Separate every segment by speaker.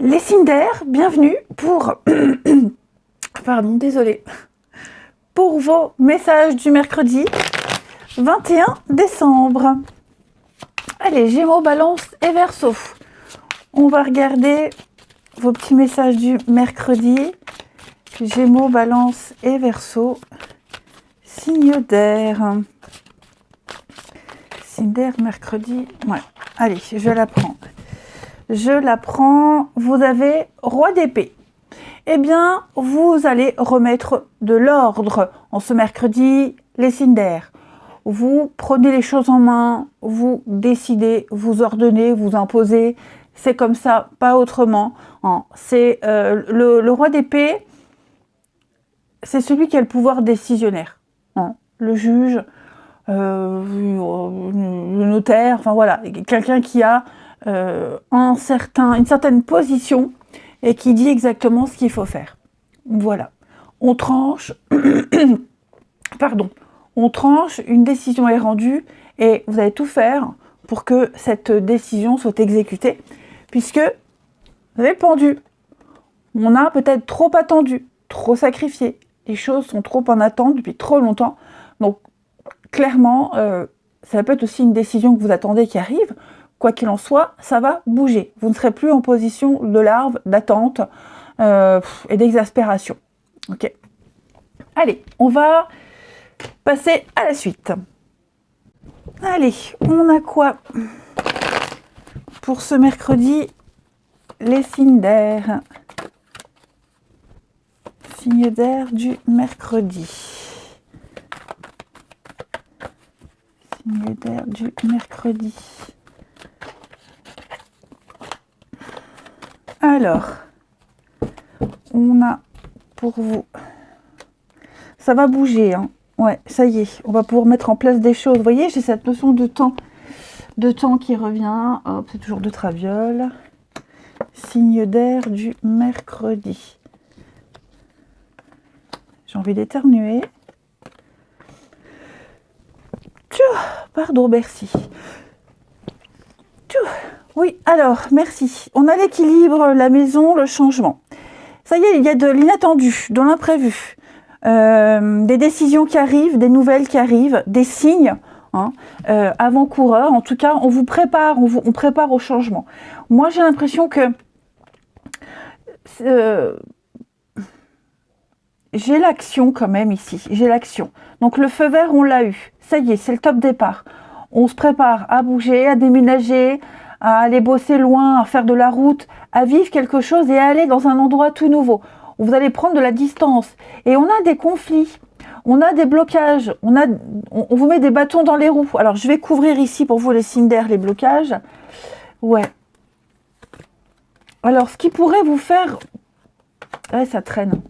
Speaker 1: Les Cinder, bienvenue pour... Pardon, désolée. Pour vos messages du mercredi 21 décembre. Allez, Gémeaux, Balance et Verseau. On va regarder vos petits messages du mercredi. Gémeaux, Balance et Verseau. Signe d'air. Signe d'air, mercredi. Ouais, allez, je la prends. Je la prends. Vous avez Roi d'épée. Eh bien, vous allez remettre de l'ordre en ce mercredi, les signes d'air. Vous prenez les choses en main, vous décidez, vous ordonnez, vous imposez. C'est comme ça, pas autrement. C'est le roi d'épée, c'est celui qui a le pouvoir décisionnaire. Le juge, le notaire, enfin voilà, quelqu'un qui a une certaine position et qui dit exactement ce qu'il faut faire. Voilà. On tranche, pardon, on tranche, une décision est rendue et vous allez tout faire pour que cette décision soit exécutée, puisque vous avez pendu. On a peut-être trop attendu, trop sacrifié. Les choses sont trop en attente depuis trop longtemps. Donc, clairement, ça peut être aussi une décision que vous attendez qui arrive. Quoi qu'il en soit, ça va bouger. Vous ne serez plus en position de larve, d'attente et d'exaspération. Ok. Allez, on va passer à la suite. Allez, on a quoi pour ce mercredi? Les signes d'air. Signes d'air du mercredi. Signes d'air du mercredi. Alors, on a pour vous, ça va bouger, hein. Ouais, ça y est, on va pouvoir mettre en place des choses. Vous voyez, j'ai cette notion de temps qui revient. Hop, c'est toujours de Traviole. Signe d'air du mercredi. J'ai envie d'éternuer. Pardon, merci. Oui, alors, merci. On a l'équilibre, la maison, le changement. Ça y est, il y a de l'inattendu, de l'imprévu. Des décisions qui arrivent, des nouvelles qui arrivent, des signes avant-coureurs. En tout cas, on vous prépare, on prépare au changement. Moi, j'ai l'impression que j'ai l'action quand même ici. J'ai l'action. Donc, le feu vert, on l'a eu. Ça y est, c'est le top départ. On se prépare à bouger, à déménager, à aller bosser loin, à faire de la route, à vivre quelque chose et à aller dans un endroit tout nouveau. Vous allez prendre de la distance. Et on a des conflits, on a des blocages, on vous met des bâtons dans les roues. Alors, je vais couvrir ici pour vous les signes d'air, les blocages. Ouais. Alors, ce qui pourrait vous faire... Ouais, ça traîne.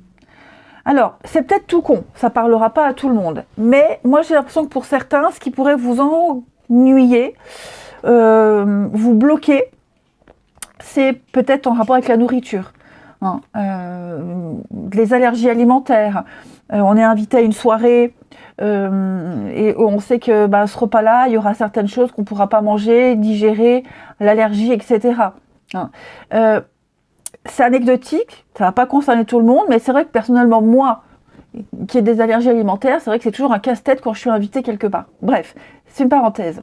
Speaker 1: Alors, c'est peut-être tout con, ça parlera pas à tout le monde. Mais moi, j'ai l'impression que pour certains, ce qui pourrait vous ennuyer, vous bloquer, c'est peut-être en rapport avec la nourriture. Les allergies alimentaires. On est invité à une soirée et on sait que ce repas-là, il y aura certaines choses qu'on ne pourra pas manger, digérer, l'allergie, etc. C'est anecdotique, ça ne va pas concerner tout le monde, mais c'est vrai que personnellement, moi, qui ai des allergies alimentaires, c'est vrai que c'est toujours un casse-tête quand je suis invitée quelque part. Bref, c'est une parenthèse.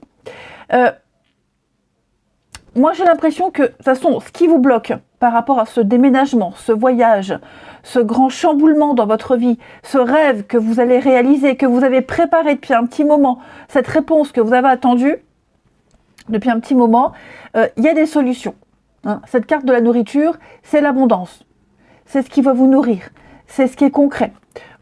Speaker 1: Moi, j'ai l'impression que, de toute façon, ce qui vous bloque par rapport à ce déménagement, ce voyage, ce grand chamboulement dans votre vie, ce rêve que vous allez réaliser, que vous avez préparé depuis un petit moment, cette réponse que vous avez attendue depuis un petit moment, il y a des solutions. Cette carte de la nourriture, c'est l'abondance. C'est ce qui va vous nourrir. C'est ce qui est concret.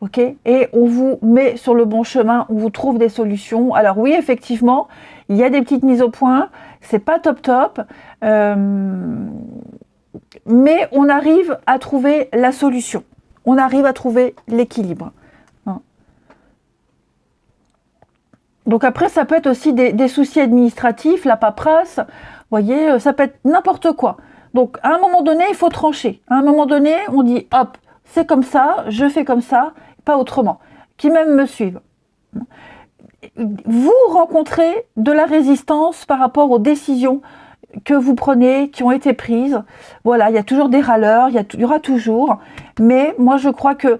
Speaker 1: Ok ? Et on vous met sur le bon chemin, on vous trouve des solutions. Alors oui, effectivement, il y a des petites mises au point. C'est pas top, mais on arrive à trouver la solution. On arrive à trouver l'équilibre. Donc après, ça peut être aussi des soucis administratifs, la paperasse. Vous voyez, ça peut être n'importe quoi. Donc à un moment donné, il faut trancher. À un moment donné, on dit hop, c'est comme ça, je fais comme ça, pas autrement. Qui même me suivent. Vous rencontrez de la résistance par rapport aux décisions que vous prenez, qui ont été prises. Voilà, il y a toujours des râleurs, il y aura toujours. Mais moi, je crois que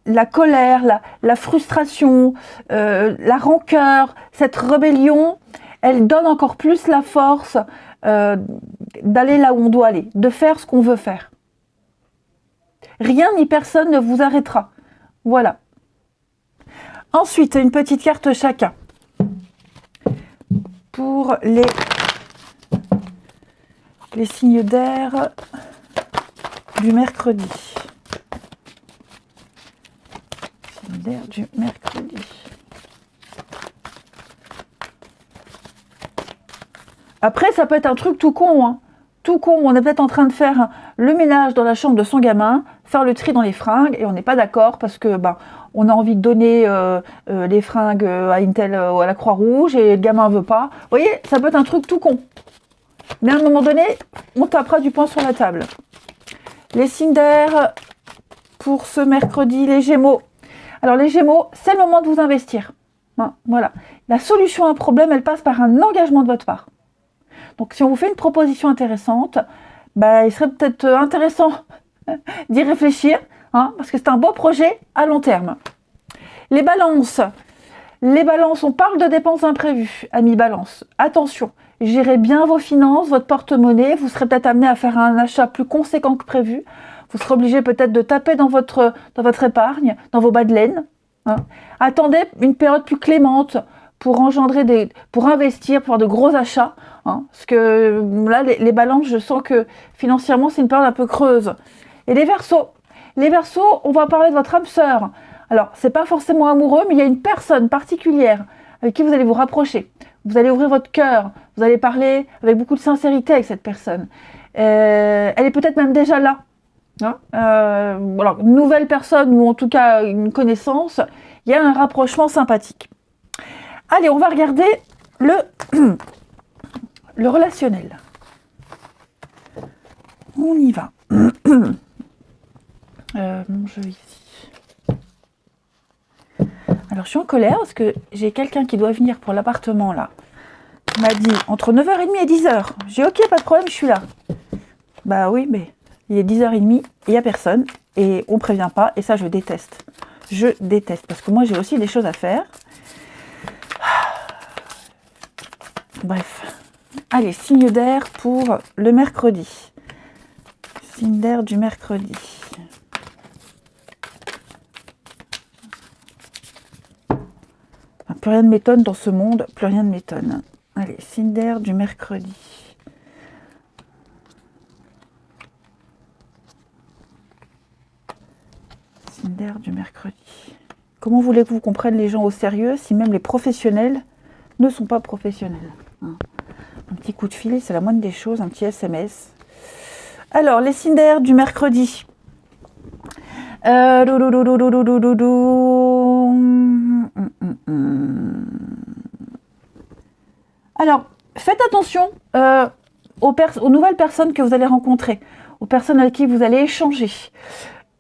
Speaker 1: la colère, la frustration, la rancœur, cette rébellion, elle donne encore plus la force d'aller là où on doit aller, de faire ce qu'on veut faire. Rien ni personne ne vous arrêtera. Voilà. Ensuite, une petite carte chacun. Pour les signes d'air du mercredi. Signes d'air du mercredi. Après, ça peut être un truc tout con, hein. Tout con, on est peut-être en train de faire le ménage dans la chambre de son gamin, faire le tri dans les fringues, et on n'est pas d'accord parce que on a envie de donner les fringues à une telle, à la Croix-Rouge, et le gamin veut pas. Vous voyez, ça peut être un truc tout con. Mais à un moment donné, on tapera du poing sur la table. Les signes d'air pour ce mercredi, les Gémeaux. Alors les Gémeaux, c'est le moment de vous investir. Hein, voilà. La solution à un problème, elle passe par un engagement de votre part. Donc si on vous fait une proposition intéressante, il serait peut-être intéressant d'y réfléchir, hein, parce que c'est un beau projet à long terme. Les balances, on parle de dépenses imprévues, amis balance. Attention, gérez bien vos finances, votre porte-monnaie, vous serez peut-être amené à faire un achat plus conséquent que prévu. Vous serez obligé peut-être de taper dans votre épargne, dans vos bas de laine. Hein. Attendez une période plus clémente pour investir, pour faire de gros achats. Hein, parce que là, les balances, je sens que financièrement, c'est une période un peu creuse. Et les Verseaux, on va parler de votre âme sœur. Alors, c'est pas forcément amoureux, mais il y a une personne particulière avec qui vous allez vous rapprocher. Vous allez ouvrir votre cœur, vous allez parler avec beaucoup de sincérité avec cette personne. Elle est peut-être même déjà là. Hein, alors, une nouvelle personne, ou en tout cas une connaissance, il y a un rapprochement sympathique. Allez, on va regarder le relationnel. On y va. Mon jeu ici. Alors, je suis en colère parce que j'ai quelqu'un qui doit venir pour l'appartement, là. Il m'a dit entre 9h30 et 10h. J'ai dit, ok, pas de problème, je suis là. Bah oui, mais il est 10h30, et il n'y a personne, et on ne prévient pas, et ça, je déteste. Je déteste, parce que moi, j'ai aussi des choses à faire. Bref. Allez, signe d'air pour le mercredi. Signe d'air du mercredi. Plus rien ne m'étonne dans ce monde, plus rien ne m'étonne. Allez, signe d'air du mercredi. Signe d'air du mercredi. Comment voulez-vous que vous compreniez les gens au sérieux si même les professionnels ne sont pas professionnels, hein. Un petit coup de fil, c'est la moindre des choses, un petit SMS. Alors, les signes d'air du mercredi. Alors, faites attention aux nouvelles personnes que vous allez rencontrer, aux personnes avec qui vous allez échanger.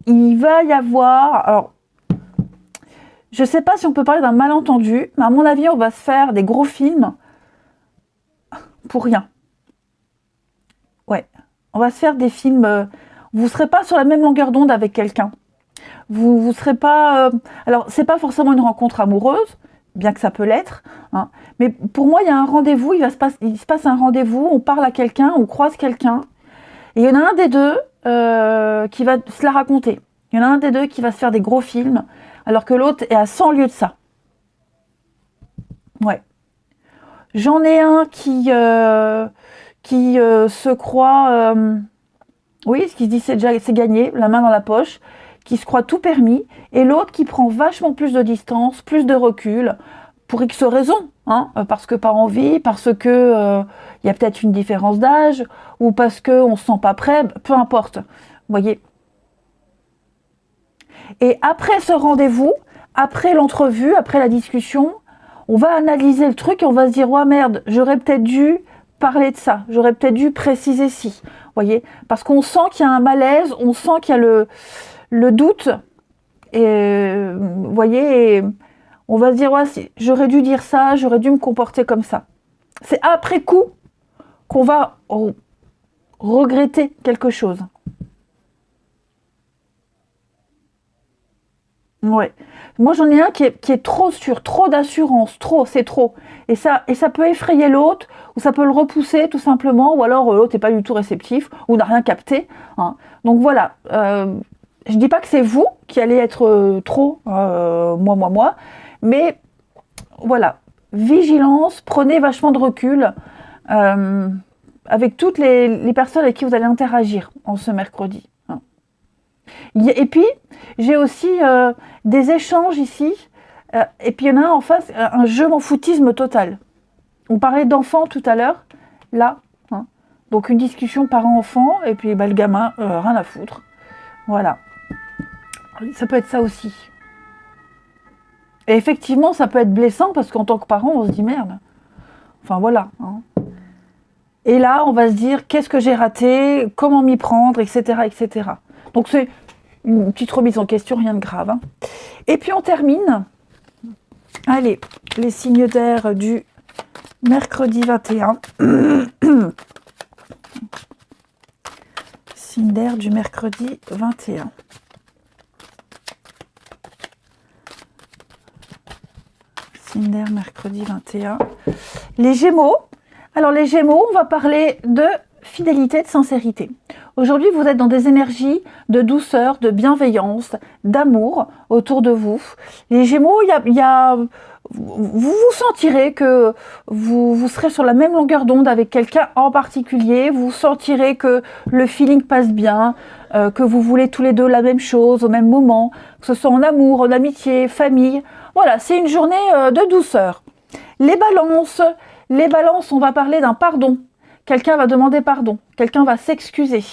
Speaker 1: Il va y avoir... Alors, je ne sais pas si on peut parler d'un malentendu, mais à mon avis, on va se faire des gros films pour rien. Ouais, on va se faire des films... vous ne serez pas sur la même longueur d'onde avec quelqu'un. Vous serez pas... alors, c'est pas forcément une rencontre amoureuse, bien que ça peut l'être, hein, mais pour moi, il y a un rendez-vous, il se passe un rendez-vous, on parle à quelqu'un, on croise quelqu'un, et il y en a un des deux qui va se la raconter. Il y en a un des deux qui va se faire des gros films, alors que l'autre est à 100 lieues de ça. Ouais. J'en ai un qui se croit... oui, ce qui se dit c'est gagné, la main dans la poche, qui se croit tout permis, et l'autre qui prend vachement plus de distance, plus de recul, pour X raisons, hein, parce que pas envie, parce que y a peut-être une différence d'âge, ou parce qu'on se sent pas prêt, peu importe. Vous voyez. Et après ce rendez-vous, après l'entrevue, après la discussion, on va analyser le truc et on va se dire « Ouais, merde, j'aurais peut-être dû parler de ça, j'aurais peut-être dû préciser ci. » Vous voyez, parce qu'on sent qu'il y a un malaise, on sent qu'il y a le doute, et vous voyez, et on va se dire ouais, j'aurais dû dire ça, j'aurais dû me comporter comme ça. C'est après coup qu'on va regretter quelque chose. Ouais. Moi, j'en ai un qui est trop sûr, trop d'assurance, c'est trop. Et ça peut effrayer l'autre, ou ça peut le repousser tout simplement, ou alors l'autre n'est pas du tout réceptif, ou n'a rien capté. Hein. Donc voilà, je dis pas que c'est vous qui allez être trop moi, mais voilà, vigilance, prenez vachement de recul avec toutes les personnes avec qui vous allez interagir en ce mercredi. Hein. Et puis, j'ai aussi des échanges ici, et puis il y en a un en face, un je m'en foutisme total. On parlait d'enfants tout à l'heure, là, hein. Donc une discussion parent-enfant, et puis bah, le gamin, rien à foutre. Voilà. Ça peut être ça aussi. Et effectivement, ça peut être blessant, parce qu'en tant que parent, on se dit merde. Enfin voilà. Hein. Et là, on va se dire, qu'est-ce que j'ai raté, comment m'y prendre, etc., etc. Donc c'est une petite remise en question, rien de grave. Hein. Et puis on termine. Allez, les signes d'air du mercredi 21. Signe d'air du mercredi 21. Signe d'air mercredi 21. Les Gémeaux. Alors les Gémeaux, on va parler de fidélité, de sincérité. Aujourd'hui, vous êtes dans des énergies de douceur, de bienveillance, d'amour autour de vous. Les Gémeaux, vous sentirez que vous serez sur la même longueur d'onde avec quelqu'un en particulier. Vous sentirez que le feeling passe bien, que vous voulez tous les deux la même chose au même moment, que ce soit en amour, en amitié, famille. Voilà, c'est une journée de douceur. Les balances, on va parler d'un pardon. Quelqu'un va demander pardon, quelqu'un va s'excuser.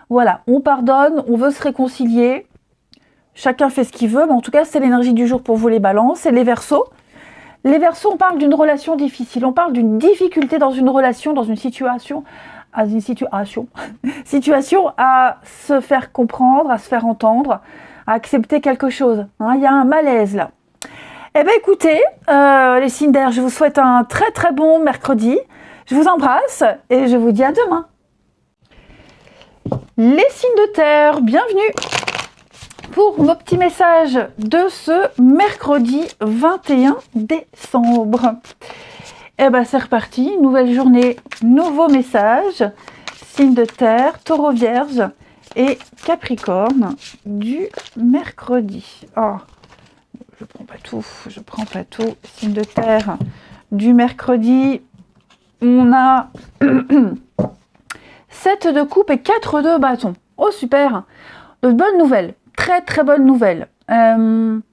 Speaker 1: Voilà, on pardonne, on veut se réconcilier. Chacun fait ce qu'il veut, mais en tout cas, c'est l'énergie du jour pour vous les balances. Et les Verseaux. Les Verseaux, on parle d'une relation difficile, on parle d'une difficulté dans une relation, dans une situation à se faire comprendre, à se faire entendre, à accepter quelque chose. Hein, il y a un malaise là. Eh bien écoutez, les signes d'air, je vous souhaite un très très bon mercredi. Je vous embrasse et je vous dis à demain. Les signes de terre, bienvenue pour nos petits messages de ce mercredi 21 décembre. Eh bien c'est reparti, nouvelle journée, nouveau message. Signes de terre, taureau vierge et capricorne du mercredi. Oh, je prends pas tout. Signe de terre du mercredi. On a 7 de coupe et 4 de bâton. Oh super, de bonnes nouvelles, très très bonnes nouvelles. Plein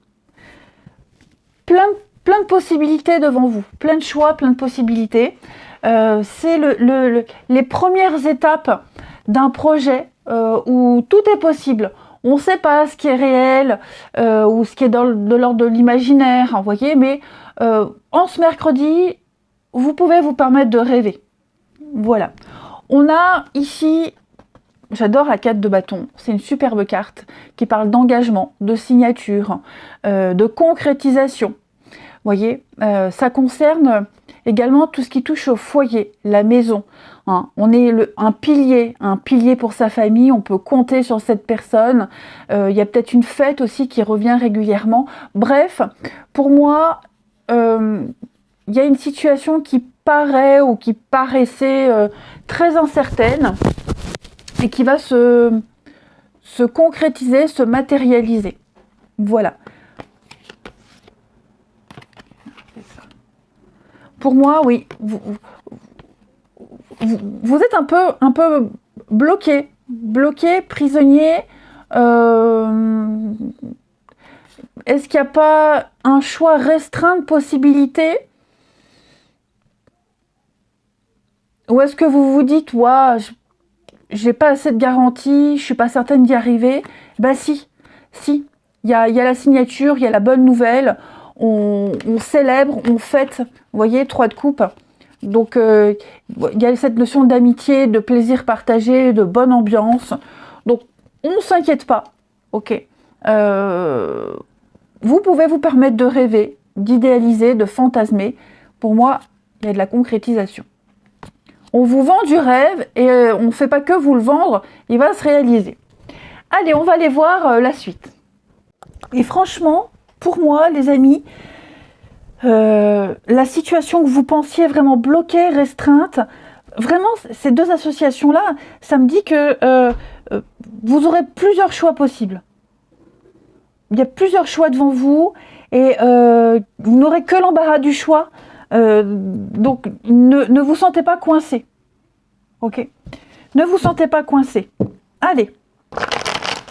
Speaker 1: de possibilités devant vous, plein de choix, plein de possibilités. C'est les premières étapes d'un projet où tout est possible. On ne sait pas ce qui est réel ou ce qui est de l'ordre de l'imaginaire, vous voyez, mais en ce mercredi, vous pouvez vous permettre de rêver. Voilà. On a ici, j'adore la 4 de bâton, c'est une superbe carte qui parle d'engagement, de signature, de concrétisation. Vous voyez, ça concerne également tout ce qui touche au foyer, la maison. Hein. On est un pilier pour sa famille, on peut compter sur cette personne. Il y a peut-être une fête aussi qui revient régulièrement. Bref, pour moi, il y a une situation qui paraît ou qui paraissait très incertaine et qui va se concrétiser, se matérialiser. Voilà. Pour moi, oui, vous êtes un peu bloqué, prisonnier. Est-ce qu'il n'y a pas un choix restreint de possibilités? Ou est-ce que vous vous dites, ouais, j'ai pas assez de garantie, je suis pas certaine d'y arriver? Ben si, il y a la signature, il y a la bonne nouvelle, on célèbre, on fête, vous voyez, 3 de coupe. Donc il y a cette notion d'amitié, de plaisir partagé, de bonne ambiance. Donc on ne s'inquiète pas, ok. Vous pouvez vous permettre de rêver, d'idéaliser, de fantasmer. Pour moi, il y a de la concrétisation. On vous vend du rêve et on ne fait pas que vous le vendre, il va se réaliser. Allez, on va aller voir la suite. Et franchement, pour moi, les amis, la situation que vous pensiez vraiment bloquée, restreinte, vraiment, ces deux associations-là, ça me dit que vous aurez plusieurs choix possibles. Il y a plusieurs choix devant vous et vous n'aurez que l'embarras du choix. Donc, ne vous sentez pas coincé. Ok? Ne vous sentez pas coincé. Allez.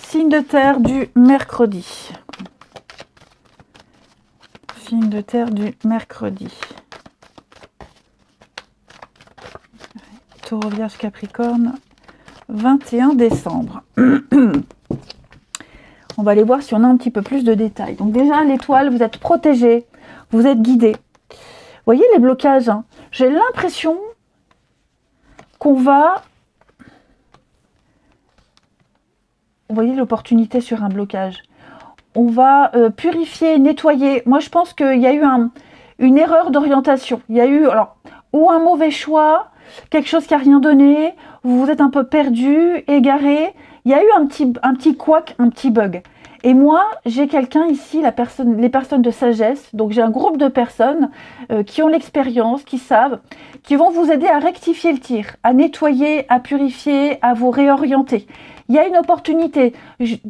Speaker 1: Signe de terre du mercredi. Signe de terre du mercredi. Taureau, Vierge, Capricorne. 21 décembre. On va aller voir si on a un petit peu plus de détails. Donc déjà, l'étoile, vous êtes protégé. Vous êtes guidé. Vous voyez les blocages, hein? J'ai l'impression qu'on va... Vous voyez l'opportunité sur un blocage. On va purifier, nettoyer. Moi, je pense qu'il y a eu une erreur d'orientation. Il y a eu ou un mauvais choix, quelque chose qui n'a rien donné, vous vous êtes un peu perdu, égaré. Il y a eu un petit couac, un petit bug. Et moi, j'ai quelqu'un ici, les personnes de sagesse, donc j'ai un groupe de personnes qui ont l'expérience, qui savent, qui vont vous aider à rectifier le tir, à nettoyer, à purifier, à vous réorienter. Il y a une opportunité. J'ai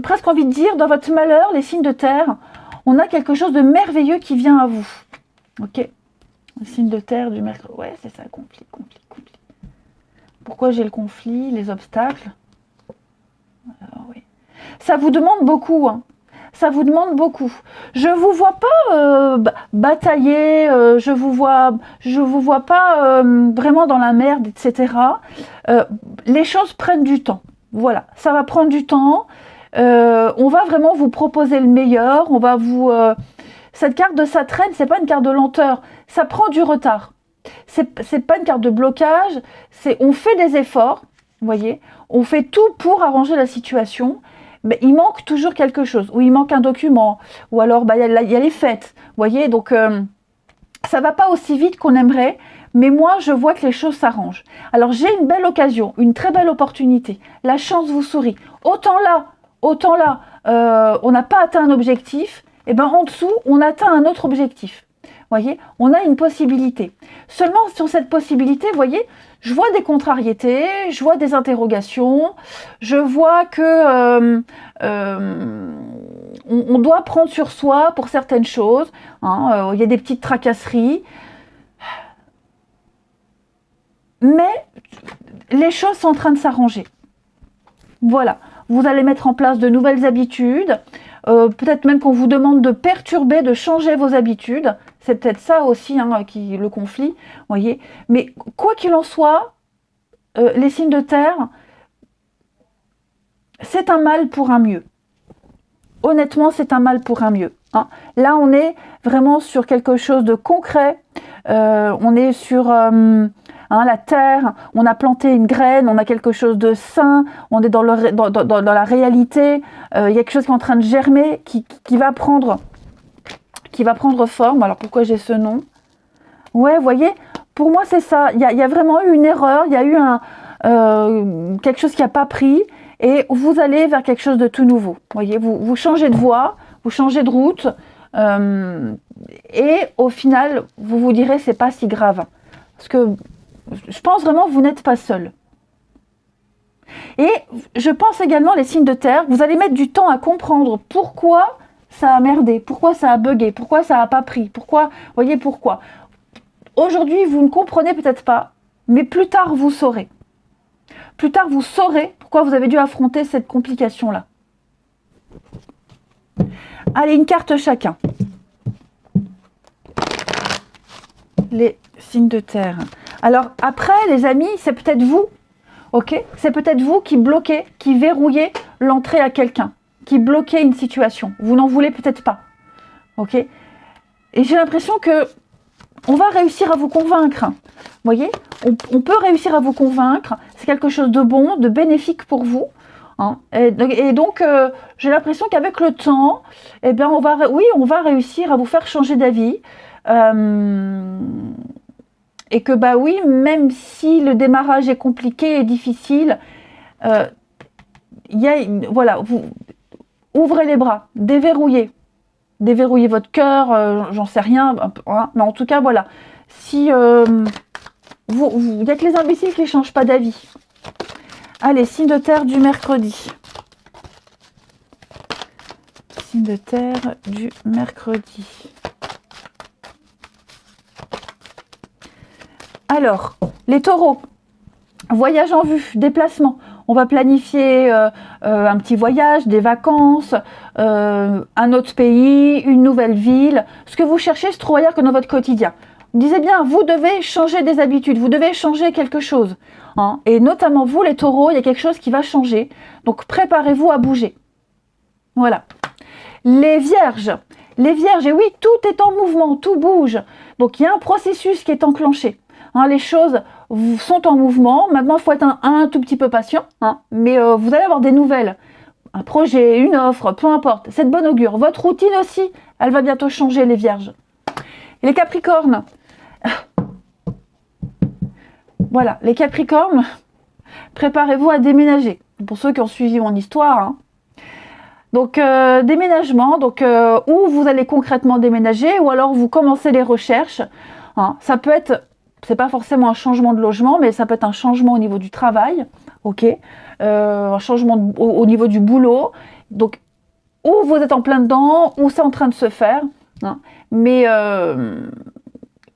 Speaker 1: presque envie de dire, dans votre malheur, les signes de terre, on a quelque chose de merveilleux qui vient à vous. Ok? Le signe de terre du mercredi. Ouais, c'est ça, conflit. Pourquoi j'ai le conflit, les obstacles? Alors, oui. Ça vous demande beaucoup, hein. Ça vous demande beaucoup. Je vous vois pas batailler, je vous vois pas vraiment dans la merde, etc. Les choses prennent du temps. Voilà, ça va prendre du temps. On va vraiment vous proposer le meilleur. On va vous cette carte de ça traîne, c'est pas une carte de lenteur. Ça prend du retard. C'est pas une carte de blocage. On fait des efforts. Vous voyez, on fait tout pour arranger la situation. Mais il manque toujours quelque chose, ou il manque un document, ou alors il y a les fêtes, vous voyez, donc ça va pas aussi vite qu'on aimerait, mais moi je vois que les choses s'arrangent. Alors j'ai une belle occasion, une très belle opportunité, la chance vous sourit. Autant là, on n'a pas atteint un objectif, et ben en dessous on atteint un autre objectif. Vous voyez, on a une possibilité. Seulement sur cette possibilité, vous voyez, je vois des contrariétés, je vois des interrogations, je vois que on doit prendre sur soi pour certaines choses. Hein, il y a des petites tracasseries. Mais les choses sont en train de s'arranger. Voilà, vous allez mettre en place de nouvelles habitudes. Peut-être même qu'on vous demande de perturber, de changer vos habitudes. C'est peut-être ça aussi, hein, le conflit, voyez. Mais quoi qu'il en soit, les signes de terre, c'est un mal pour un mieux. Honnêtement, c'est un mal pour un mieux. Hein. Là, on est vraiment sur quelque chose de concret. On est sur la terre. On a planté une graine. On a quelque chose de sain. On est dans la réalité. Il y a quelque chose qui est en train de germer, qui va prendre forme. Alors, pourquoi j'ai ce nom? Ouais, vous voyez, pour moi, c'est ça. Il y a vraiment eu une erreur. Il y a eu quelque chose qui n'a pas pris. Et vous allez vers quelque chose de tout nouveau. Vous voyez, vous changez de voie, vous changez de route. Et au final, vous vous direz, c'est pas si grave. Parce que je pense vraiment que vous n'êtes pas seul. Et je pense également, les signes de terre, vous allez mettre du temps à comprendre pourquoi ça a merdé, pourquoi ça a bugué, pourquoi ça n'a pas pris, pourquoi, voyez pourquoi. Aujourd'hui, vous ne comprenez peut-être pas, mais plus tard, vous saurez. Plus tard, vous saurez pourquoi vous avez dû affronter cette complication-là. Allez, une carte chacun. Les signes de terre. Alors, après, les amis, c'est peut-être vous, ok? C'est peut-être vous qui bloquez, qui verrouillez l'entrée à quelqu'un, qui bloquez une situation. Vous n'en voulez peut-être pas, ok? Et j'ai l'impression que on va réussir à vous convaincre. Vous voyez, on peut réussir à vous convaincre. C'est quelque chose de bon, de bénéfique pour vous. Hein. Et donc, j'ai l'impression qu'avec le temps, eh bien, on va réussir à vous faire changer d'avis. et que bah oui, même si le démarrage est compliqué et difficile, voilà, vous ouvrez les bras, déverrouillez votre cœur, j'en sais rien, hein, mais en tout cas voilà, si il y a que les imbéciles qui ne changent pas d'avis. Allez, signe de terre du mercredi. Signe de terre du mercredi. Alors, les taureaux, voyage en vue, déplacement. On va planifier un petit voyage, des vacances, un autre pays, une nouvelle ville. Ce que vous cherchez se trouve ailleurs que dans votre quotidien. Vous disiez bien, vous devez changer des habitudes, vous devez changer quelque chose. Hein. Et notamment vous, les taureaux, il y a quelque chose qui va changer. Donc, préparez-vous à bouger. Voilà. Les vierges, et oui, tout est en mouvement, tout bouge. Donc, il y a un processus qui est enclenché. Hein, les choses sont en mouvement. Maintenant, il faut être un tout petit peu patient. Hein, mais vous allez avoir des nouvelles. Un projet, une offre, peu importe. C'est de bonne augure. Votre routine aussi, elle va bientôt changer, les vierges. Et les capricornes. Voilà, les capricornes, préparez-vous à déménager. Pour ceux qui ont suivi mon histoire. Hein. Donc, déménagement, donc où vous allez concrètement déménager, ou alors vous commencez les recherches. Hein. Ça peut être, c'est pas forcément un changement de logement, mais ça peut être un changement au niveau du travail, ok, un changement au niveau du boulot. Donc, ou vous êtes en plein dedans, ou c'est en train de se faire. Hein. Mais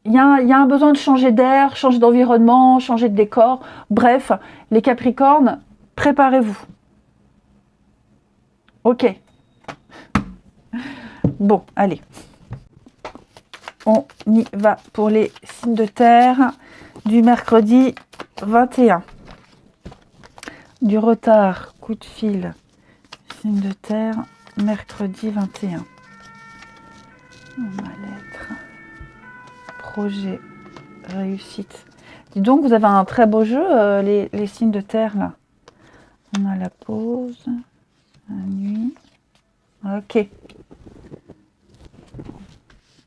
Speaker 1: il y a un besoin de changer d'air, changer d'environnement, changer de décor. Bref, les Capricornes, préparez-vous. Ok. Bon, allez. On y va pour les signes de terre du mercredi 21. Du retard, coup de fil, signe de terre, mercredi 21. Ma lettre. Projet, réussite. Dis donc, vous avez un très beau jeu, les signes de terre, là. On a la pause, la nuit. Ok.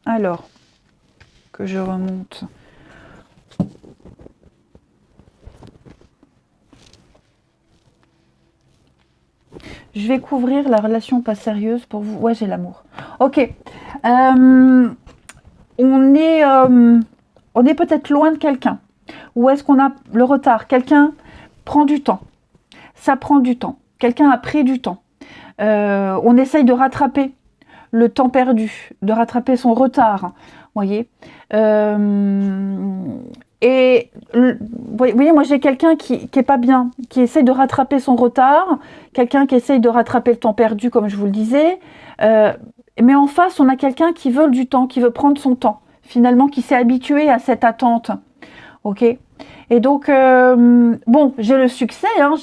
Speaker 1: Alors, que je remonte. Je vais couvrir la relation pas sérieuse pour vous. Ouais, j'ai l'amour. Ok. On est peut-être loin de quelqu'un. Ou est-ce qu'on a le retard? Quelqu'un prend du temps. Ça prend du temps. Quelqu'un a pris du temps. On essaye de rattraper le temps perdu, de rattraper son retard. Voyez. Et vous voyez, moi j'ai quelqu'un qui est pas bien, qui essaye de rattraper son retard, quelqu'un qui essaye de rattraper le temps perdu, comme je vous le disais. Mais en face, on a quelqu'un qui veut du temps, qui veut prendre son temps, finalement, qui s'est habitué à cette attente. Ok. Et donc, bon, j'ai le succès. Hein,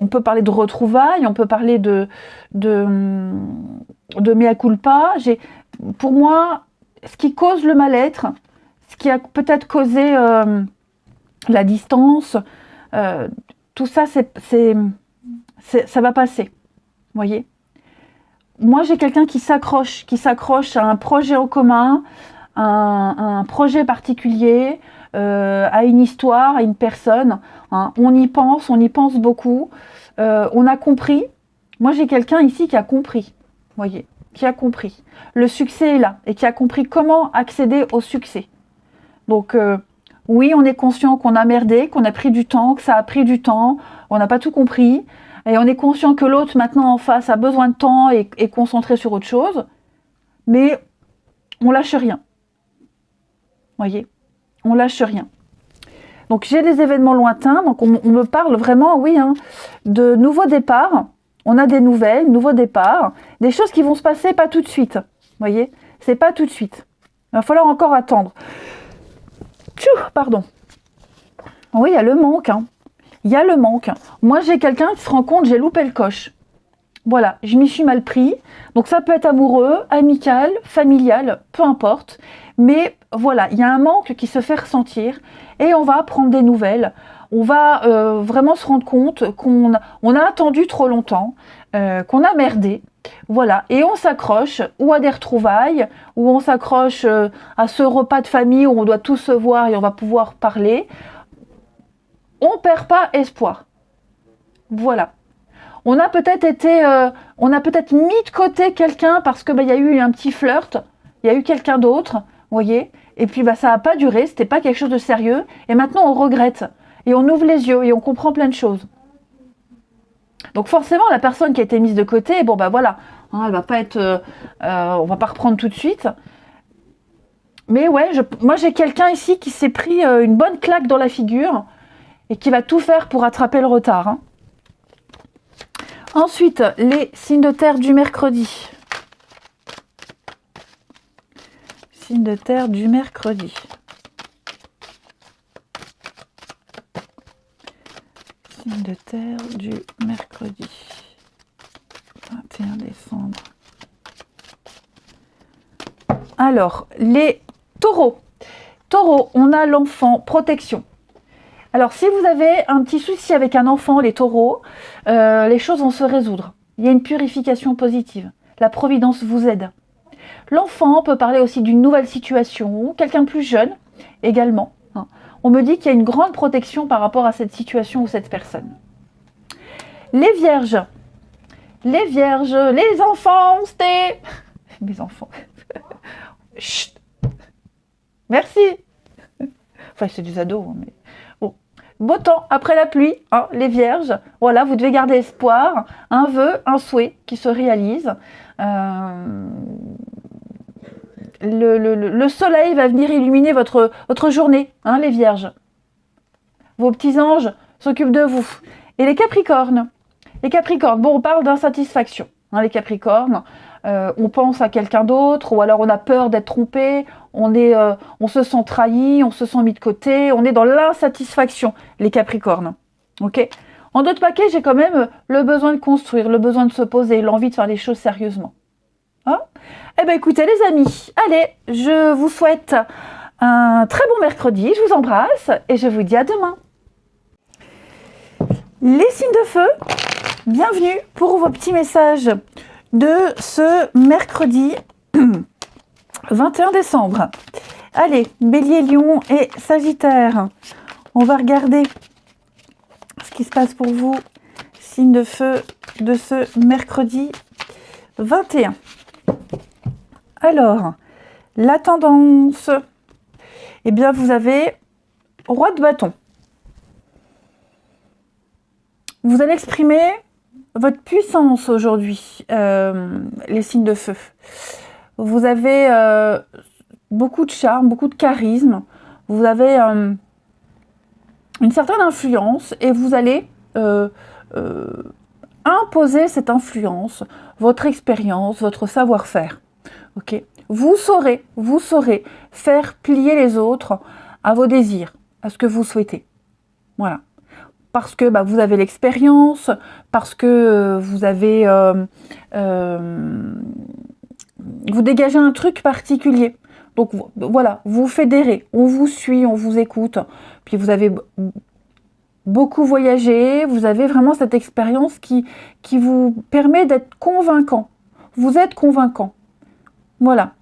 Speaker 1: on peut parler de retrouvailles, on peut parler de mea culpa. Pour moi, ce qui cause le mal-être, ce qui a peut-être causé la distance, tout ça, ça va passer. Vous voyez. Moi, j'ai quelqu'un qui s'accroche à un projet en commun, un projet particulier, à une histoire, à une personne. Hein. On y pense beaucoup. On a compris. Moi, j'ai quelqu'un ici qui a compris. Vous voyez, qui a compris. Le succès est là et qui a compris comment accéder au succès. Donc, oui, on est conscient qu'on a merdé, qu'on a pris du temps, que ça a pris du temps. On n'a pas tout compris. Et on est conscient que l'autre, maintenant, en face, a besoin de temps et est concentré sur autre chose. Mais on lâche rien. Voyez, on lâche rien. Donc, j'ai des événements lointains. Donc, on me parle vraiment, oui, hein, de nouveaux départs. On a des nouvelles, nouveaux départs. Des choses qui vont se passer pas tout de suite. Voyez, c'est pas tout de suite. Il va falloir encore attendre. Pardon. Oui, il y a le manque, hein. Il y a le manque. Moi, j'ai quelqu'un qui se rend compte, j'ai loupé le coche. Voilà, je m'y suis mal pris. Donc, ça peut être amoureux, amical, familial, peu importe. Mais voilà, il y a un manque qui se fait ressentir et on va prendre des nouvelles. on va vraiment se rendre compte qu'on a attendu trop longtemps, qu'on a merdé. Voilà, et on s'accroche ou à des retrouvailles, ou on s'accroche à ce repas de famille où on doit tous se voir et on va pouvoir parler. On perd pas espoir. Voilà. On a peut-être mis de côté quelqu'un parce que y a eu un petit flirt, il y a eu quelqu'un d'autre, vous voyez, et puis ça n'a pas duré, c'était pas quelque chose de sérieux, et maintenant on regrette, et on ouvre les yeux, et on comprend plein de choses. Donc forcément, la personne qui a été mise de côté, bon voilà, hein, elle va pas être, on va pas reprendre tout de suite. Mais ouais, moi j'ai quelqu'un ici qui s'est pris une bonne claque dans la figure et qui va tout faire pour rattraper le retard. Hein. Ensuite, les signes de terre du mercredi. Signes de terre du mercredi. Signe de terre du mercredi 21 décembre. Alors, les taureaux. Taureaux, on a l'enfant, protection. Alors, si vous avez un petit souci avec un enfant, les taureaux, les choses vont se résoudre. Il y a une purification positive. La providence vous aide. L'enfant peut parler aussi d'une nouvelle situation, quelqu'un de plus jeune également. On me dit qu'il y a une grande protection par rapport à cette situation ou cette personne. Les vierges. Les vierges, les enfants, c'était... Mes enfants. Chut. Merci. Enfin, c'est des ados, mais... Bon. Beau temps après la pluie, hein, les vierges. Voilà, vous devez garder espoir. Un vœu, un souhait qui se réalise. Le soleil va venir illuminer votre journée, hein, les vierges. Vos petits anges s'occupent de vous. Et les capricornes. Les capricornes, bon, on parle d'insatisfaction. Hein, les capricornes, on pense à quelqu'un d'autre, ou alors on a peur d'être trompé, on se sent trahi, on se sent mis de côté, on est dans l'insatisfaction, les capricornes. Ok ? En d'autres paquets, j'ai quand même le besoin de construire, le besoin de se poser, l'envie de faire les choses sérieusement. Hein ? Eh bien écoutez les amis, allez, je vous souhaite un très bon mercredi, je vous embrasse et je vous dis à demain. Les signes de feu, bienvenue pour vos petits messages de ce mercredi 21 décembre. Allez, Bélier, Lion et Sagittaire, on va regarder ce qui se passe pour vous, signes de feu de ce mercredi 21. Alors, la tendance, eh bien vous avez roi de bâton. Vous allez exprimer votre puissance aujourd'hui, les signes de feu. Vous avez beaucoup de charme, beaucoup de charisme. Vous avez une certaine influence et vous allez imposer cette influence, votre expérience, votre savoir-faire. Okay. Vous saurez faire plier les autres à vos désirs, à ce que vous souhaitez. Voilà. Parce que vous avez l'expérience, parce que vous avez... vous dégagez un truc particulier. Donc voilà, vous fédérez, on vous suit, on vous écoute. Puis vous avez beaucoup voyagé, vous avez vraiment cette expérience qui vous permet d'être convaincant. Vous êtes convaincant. Voilà.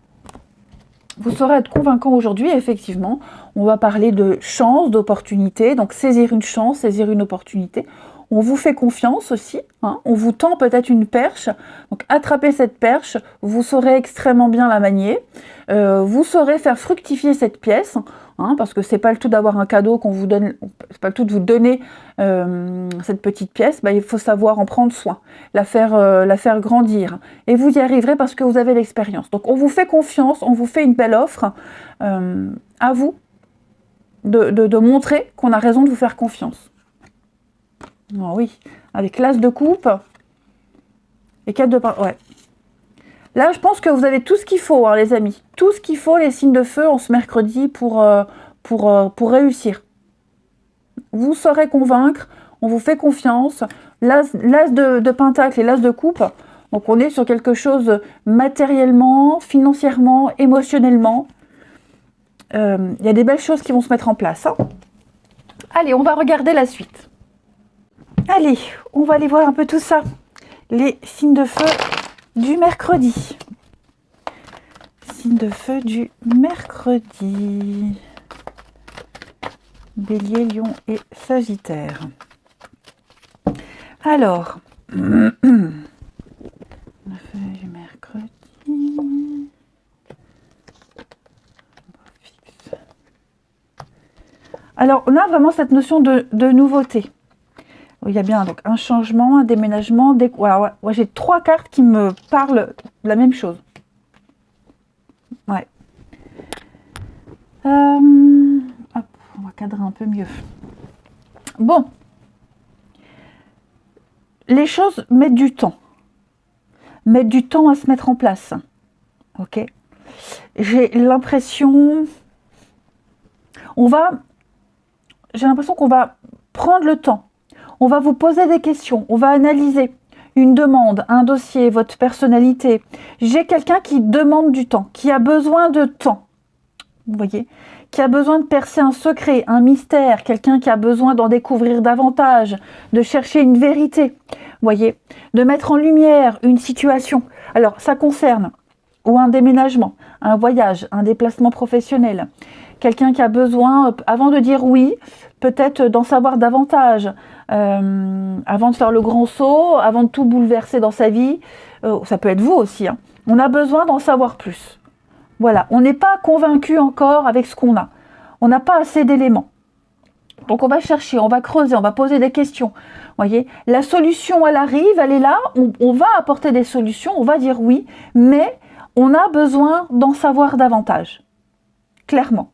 Speaker 1: Vous saurez être convaincant aujourd'hui, effectivement. On va parler de chance, d'opportunité. Donc, saisir une chance, saisir une opportunité. On vous fait confiance aussi. Hein, on vous tend peut-être une perche. Donc, attrapez cette perche. Vous saurez extrêmement bien la manier. Vous saurez faire fructifier cette pièce. Hein, parce que c'est pas le tout d'avoir un cadeau qu'on vous donne. C'est pas le tout de vous donner cette petite pièce. Il faut savoir en prendre soin. La faire grandir. Et vous y arriverez parce que vous avez l'expérience. Donc, on vous fait confiance. On vous fait une belle offre. À vous de montrer qu'on a raison de vous faire confiance. Oh oui, avec l'as de coupe et 4 de pain. Ouais. Là, je pense que vous avez tout ce qu'il faut, hein, les amis. Tout ce qu'il faut, les signes de feu, en ce mercredi pour réussir. Vous saurez convaincre, on vous fait confiance. L'as de pentacle et l'as de coupe. Donc, on est sur quelque chose matériellement, financièrement, émotionnellement. Il y a des belles choses qui vont se mettre en place. Hein. Allez, on va regarder la suite. Allez, on va aller voir un peu tout ça. Les signes de feu du mercredi. Signes de feu du mercredi. Bélier, Lion et Sagittaire. Alors, le feu du mercredi. Alors, on a vraiment cette notion de nouveauté. Il y a bien donc un changement, un déménagement. Voilà, ouais, j'ai 3 cartes qui me parlent de la même chose. Ouais. Hop, on va cadrer un peu mieux. Bon. Les choses mettent du temps. Mettent du temps à se mettre en place. Ok. J'ai l'impression... J'ai l'impression qu'on va prendre le temps. On va vous poser des questions. On va analyser une demande, un dossier, votre personnalité. J'ai quelqu'un qui demande du temps, qui a besoin de temps. Vous voyez ? Qui a besoin de percer un secret, un mystère. Quelqu'un qui a besoin d'en découvrir davantage, de chercher une vérité. Vous voyez ? De mettre en lumière une situation. Alors, ça concerne ou un déménagement, un voyage, un déplacement professionnel. Quelqu'un qui a besoin, avant de dire oui, peut-être d'en savoir davantage, avant de faire le grand saut, avant de tout bouleverser dans sa vie. Ça peut être vous aussi. Hein. On a besoin d'en savoir plus. Voilà, on n'est pas convaincu encore avec ce qu'on a. On n'a pas assez d'éléments. Donc on va chercher, on va creuser, on va poser des questions. Vous voyez, la solution, elle arrive, elle est là, on va apporter des solutions, on va dire oui, mais on a besoin d'en savoir davantage. Clairement.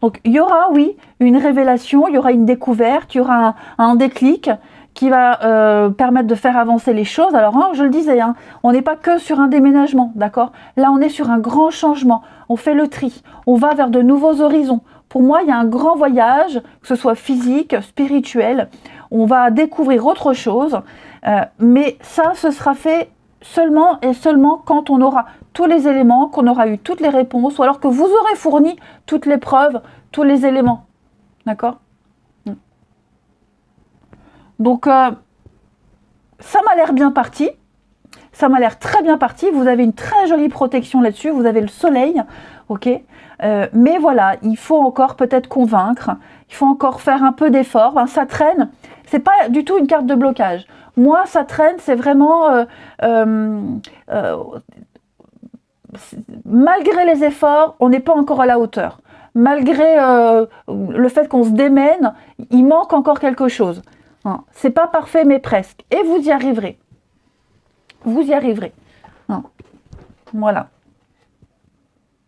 Speaker 1: Donc, il y aura, oui, une révélation, il y aura une découverte, il y aura un déclic qui va permettre de faire avancer les choses. Alors, hein, je le disais, hein, on n'est pas que sur un déménagement, d'accord ? Là, on est sur un grand changement. On fait le tri. On va vers de nouveaux horizons. Pour moi, il y a un grand voyage, que ce soit physique, spirituel. On va découvrir autre chose. Mais ça, ce sera fait seulement et seulement quand on aura tous les éléments, qu'on aura eu toutes les réponses, ou alors que vous aurez fourni toutes les preuves, tous les éléments. D'accord ? Donc, ça m'a l'air bien parti. Ça m'a l'air très bien parti. Vous avez une très jolie protection là-dessus. Vous avez le soleil. Ok ? Mais voilà, il faut encore peut-être convaincre. Il faut encore faire un peu d'effort. Enfin, ça traîne. C'est pas du tout une carte de blocage. Moi, ça traîne. C'est vraiment... malgré les efforts, on n'est pas encore à la hauteur. Malgré le fait qu'on se démène, il manque encore quelque chose. Hein. C'est pas parfait, mais presque. Et vous y arriverez. Vous y arriverez. Hein. Voilà.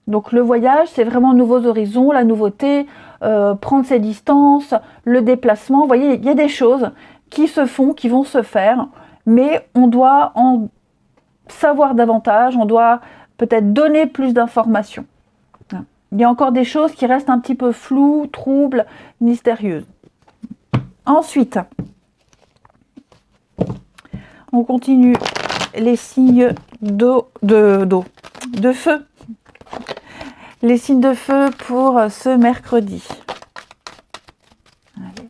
Speaker 1: Donc le voyage, c'est vraiment nouveaux horizons, la nouveauté, prendre ses distances, le déplacement. Vous voyez, il y a des choses qui se font, qui vont se faire, mais on doit en savoir davantage, on doit peut-être donner plus d'informations. Il y a encore des choses qui restent un petit peu floues, troubles, mystérieuses. Ensuite, on continue les signes de feu. Les signes de feu pour ce mercredi. Allez.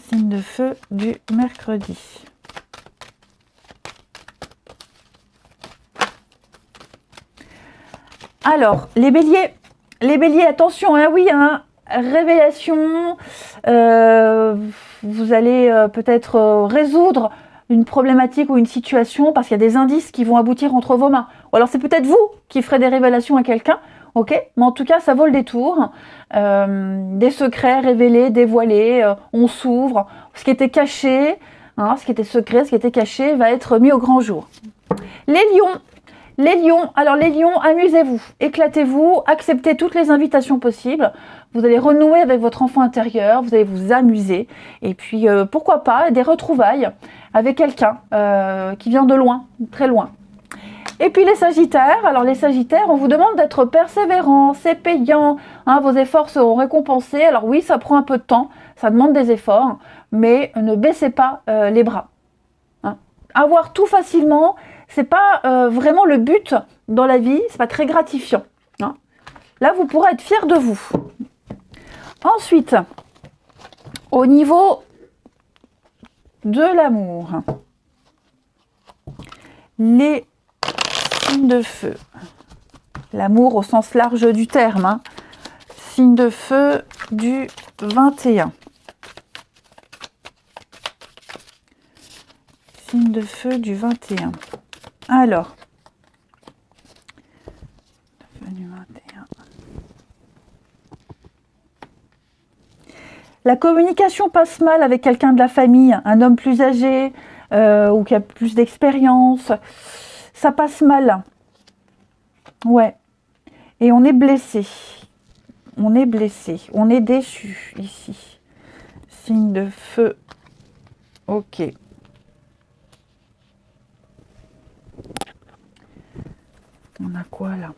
Speaker 1: Signes de feu du mercredi. Alors, les béliers, attention, hein, oui, hein, révélation, vous allez peut-être résoudre une problématique ou une situation parce qu'il y a des indices qui vont aboutir entre vos mains. Ou alors c'est peut-être vous qui ferez des révélations à quelqu'un, ok ? Mais en tout cas, ça vaut le détour. Des secrets révélés, dévoilés, on s'ouvre. Ce qui était caché, hein, ce qui était secret, ce qui était caché va être mis au grand jour. Les lions, alors les lions, amusez-vous, éclatez-vous, acceptez toutes les invitations possibles. Vous allez renouer avec votre enfant intérieur, vous allez vous amuser. Et puis, pourquoi pas, des retrouvailles avec quelqu'un qui vient de loin, très loin. Et puis les sagittaires, alors les sagittaires, on vous demande d'être persévérant, c'est payant, hein, vos efforts seront récompensés. Alors oui, ça prend un peu de temps, ça demande des efforts, mais ne baissez pas les bras. Hein. Avoir tout facilement, c'est pas vraiment le but dans la vie, c'est pas très gratifiant. Hein. Là, vous pourrez être fiers de vous. Ensuite, au niveau de l'amour, les signes de feu, l'amour au sens large du terme, hein. Signe de feu du 21. Signe de feu du 21. Alors, du 21. La communication passe mal avec quelqu'un de la famille, un homme plus âgé ou qui a plus d'expérience. Ça passe mal. Ouais. Et on est blessé. On est blessé. On est déçu ici. Signe de feu. Ok. On a quoi là?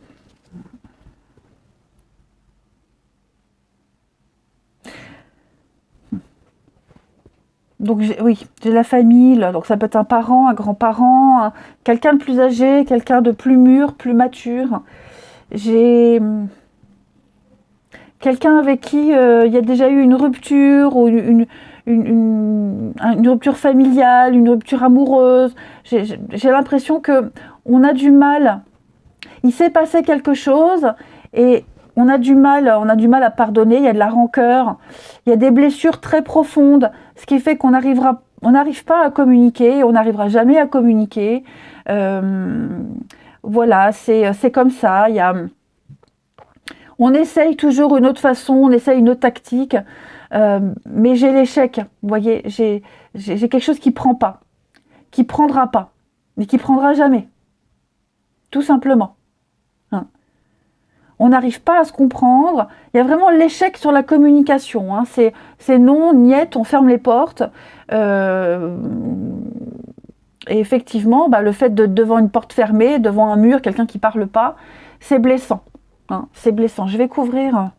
Speaker 1: Donc oui, j'ai la famille, là, donc ça peut être un parent, un grand-parent, quelqu'un de plus âgé, quelqu'un de plus mûr, plus mature. J'ai quelqu'un avec qui il y a déjà eu une rupture, ou une rupture familiale, une rupture amoureuse. J'ai l'impression que on a du mal. Il s'est passé quelque chose et on a du mal à pardonner, il y a de la rancœur, il y a des blessures très profondes, ce qui fait qu'on n'arrive pas à communiquer, on n'arrivera jamais à communiquer. Voilà, c'est comme ça. On essaye toujours une autre façon, on essaye une autre tactique, mais j'ai l'échec. Vous voyez, j'ai quelque chose qui prendra pas, mais qui prendra jamais, tout simplement. On n'arrive pas à se comprendre. Il y a vraiment l'échec sur la communication. Hein. C'est non, niet, on ferme les portes. Et effectivement, le fait de devant une porte fermée, devant un mur, quelqu'un qui ne parle pas, c'est blessant. Hein. C'est blessant. Je vais couvrir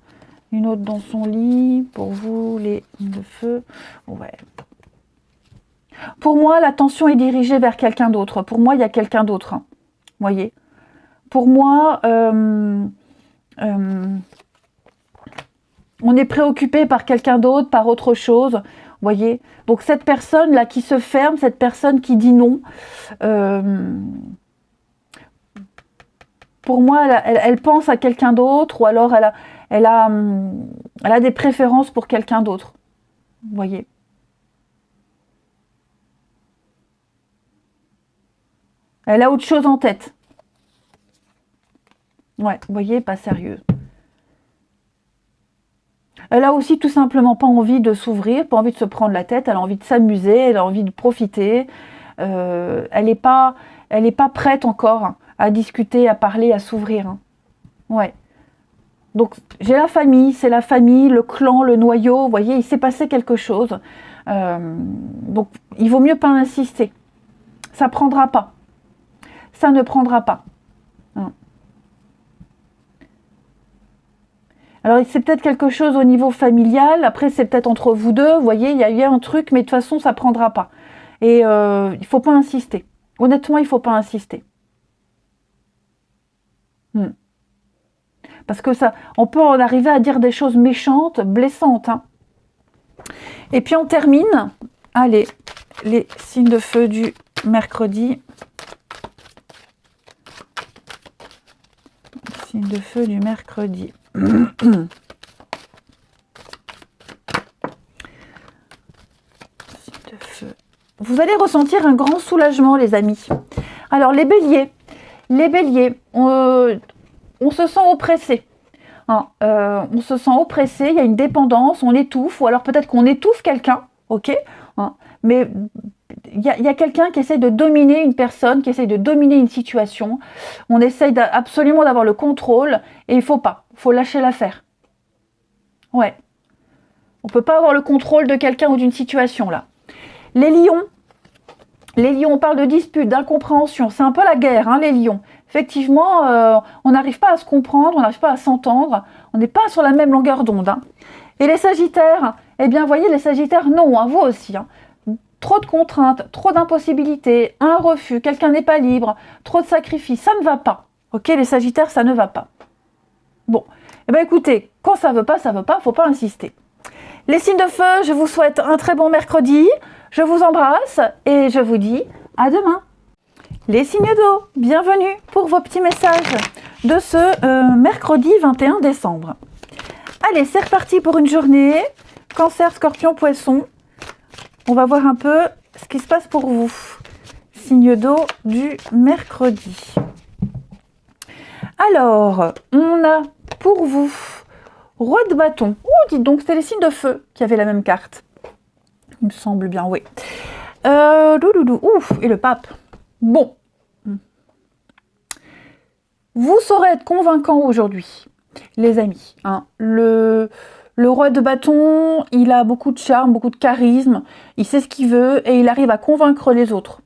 Speaker 1: une autre dans son lit. Pour vous, les de feu. Ouais. Pour moi, l'attention est dirigée vers quelqu'un d'autre. Pour moi, il y a quelqu'un d'autre. Hein. Vous voyez ? Pour moi... on est préoccupé par quelqu'un d'autre, par autre chose, vous voyez. Donc cette personne-là qui se ferme, cette personne qui dit non, pour moi, elle pense à quelqu'un d'autre, ou alors elle a des préférences pour quelqu'un d'autre, vous voyez. Elle a autre chose en tête. Ouais, vous voyez, pas sérieux. Elle a aussi tout simplement pas envie de s'ouvrir, pas envie de se prendre la tête, elle a envie de s'amuser, elle a envie de profiter. Elle n'est pas prête encore à discuter, à parler, à s'ouvrir. Hein. Ouais. Donc j'ai la famille, c'est la famille, le clan, le noyau, vous voyez, il s'est passé quelque chose. Donc il vaut mieux pas insister. Ça prendra pas. Ça ne prendra pas. Hein. Alors, c'est peut-être quelque chose au niveau familial. Après, c'est peut-être entre vous deux. Vous voyez, il y a un truc, mais de toute façon, ça ne prendra pas. Et il ne faut pas insister. Honnêtement, il ne faut pas insister. Parce que ça, on peut en arriver à dire des choses méchantes, blessantes. Hein. Et puis, on termine. Allez, les signes de feu du mercredi. Signes de feu du mercredi. Vous allez ressentir un grand soulagement, les amis. Alors, les béliers, on se sent oppressé. Hein, on se sent oppressé, il y a une dépendance, on étouffe, ou alors peut-être qu'on étouffe quelqu'un, ok, hein, mais il y a quelqu'un qui essaie de dominer une personne, qui essaie de dominer une situation. On essaye absolument d'avoir le contrôle, et il faut lâcher l'affaire. Ouais. On ne peut pas avoir le contrôle de quelqu'un ou d'une situation, là. Les lions, on parle de dispute, d'incompréhension. C'est un peu la guerre, hein, les lions. Effectivement, on n'arrive pas à se comprendre, on n'arrive pas à s'entendre. On n'est pas sur la même longueur d'onde. Hein. Et les sagittaires, eh bien, voyez, les sagittaires, non, hein, vous aussi. Hein. Trop de contraintes, trop d'impossibilités, un refus, quelqu'un n'est pas libre, trop de sacrifices, ça ne va pas. Ok, les sagittaires, ça ne va pas. Bon, eh bien, écoutez, Quand ça veut pas, faut pas insister. Les signes de feu, je vous souhaite un très bon mercredi. Je vous embrasse et je vous dis à demain. Les signes d'eau, bienvenue pour vos petits messages de ce mercredi 21 décembre. Allez, c'est reparti pour une journée. Cancer, Scorpion, Poisson. On va voir un peu ce qui se passe pour vous. Signe d'eau du mercredi. Alors, on a pour vous Roi de bâton. Oh, dites donc, c'était les signes de feu qui avaient la même carte. Il me semble bien, oui. Ouf, et le pape. Bon. Vous saurez être convaincant aujourd'hui, les amis. Hein. Le roi de bâton, il a beaucoup de charme, beaucoup de charisme. Il sait ce qu'il veut et il arrive à convaincre les autres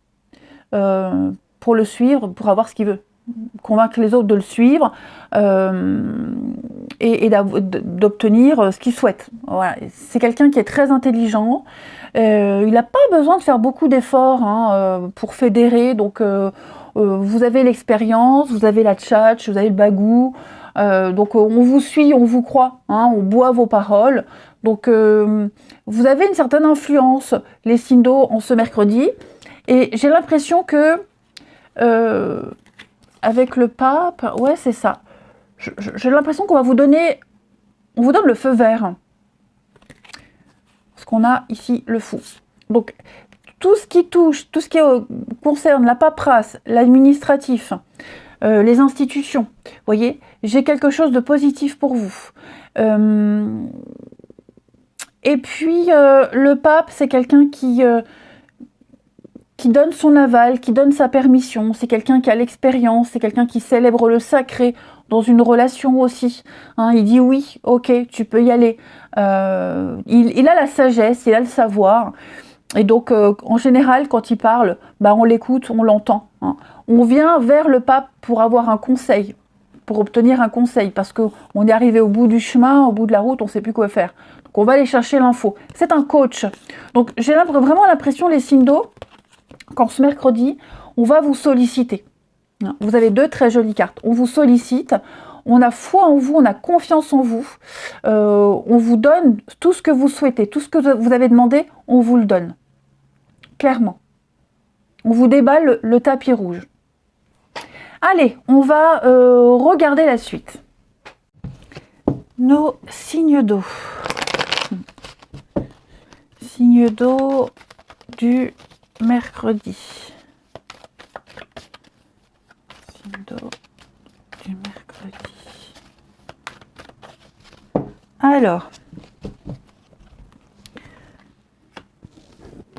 Speaker 1: pour le suivre, pour avoir ce qu'il veut. Convaincre les autres de le suivre et d'obtenir ce qu'il souhaite. Voilà. C'est quelqu'un qui est très intelligent. Il n'a pas besoin de faire beaucoup d'efforts pour fédérer. Donc, vous avez l'expérience, vous avez la tchatch, vous avez le bagou. Donc, on vous suit, on vous croit. Hein, on boit vos paroles. Donc, vous avez une certaine influence, les signes d'eau, en ce mercredi. Et j'ai l'impression que... avec le pape, ouais, c'est ça. J'ai l'impression qu'on va vous donner... On vous donne le feu vert. Parce qu'on a ici le fou. Donc, tout ce qui touche, tout ce qui concerne la paperasse, l'administratif, les institutions, vous voyez, j'ai quelque chose de positif pour vous. Et puis, le pape, c'est quelqu'un qui donne son aval, qui donne sa permission. C'est quelqu'un qui a l'expérience, c'est quelqu'un qui célèbre le sacré dans une relation aussi. Hein, il dit oui, ok, tu peux y aller. Il a la sagesse, il a le savoir. Et donc, en général, quand il parle, bah, on l'écoute, on l'entend. Hein. On vient vers le pape pour avoir un conseil, pour obtenir un conseil, parce qu'on est arrivé au bout du chemin, au bout de la route, on ne sait plus quoi faire. Donc, on va aller chercher l'info. C'est un coach. Donc, j'ai vraiment l'impression, les signes d'eau, qu'en ce mercredi, on va vous solliciter. Vous avez deux très jolies cartes. On vous sollicite, on a foi en vous, on a confiance en vous. On vous donne tout ce que vous souhaitez, tout ce que vous avez demandé, on vous le donne. Clairement. On vous déballe le tapis rouge. Allez, on va regarder la suite. Nos signes d'eau. Signes d'eau du mercredi. Signe d'eau du mercredi. Alors,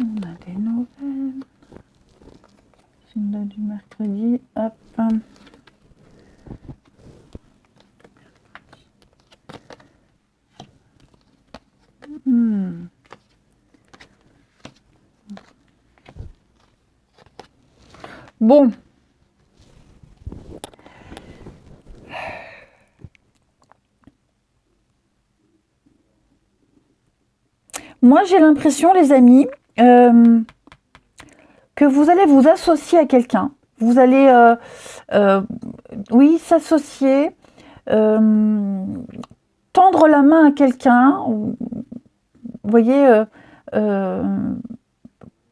Speaker 1: on a des nouvelles. Signe d'eau du mercredi, hop. Bon. Moi, j'ai l'impression, les amis, que vous allez vous associer à quelqu'un. Vous allez, oui, s'associer, tendre la main à quelqu'un, vous voyez,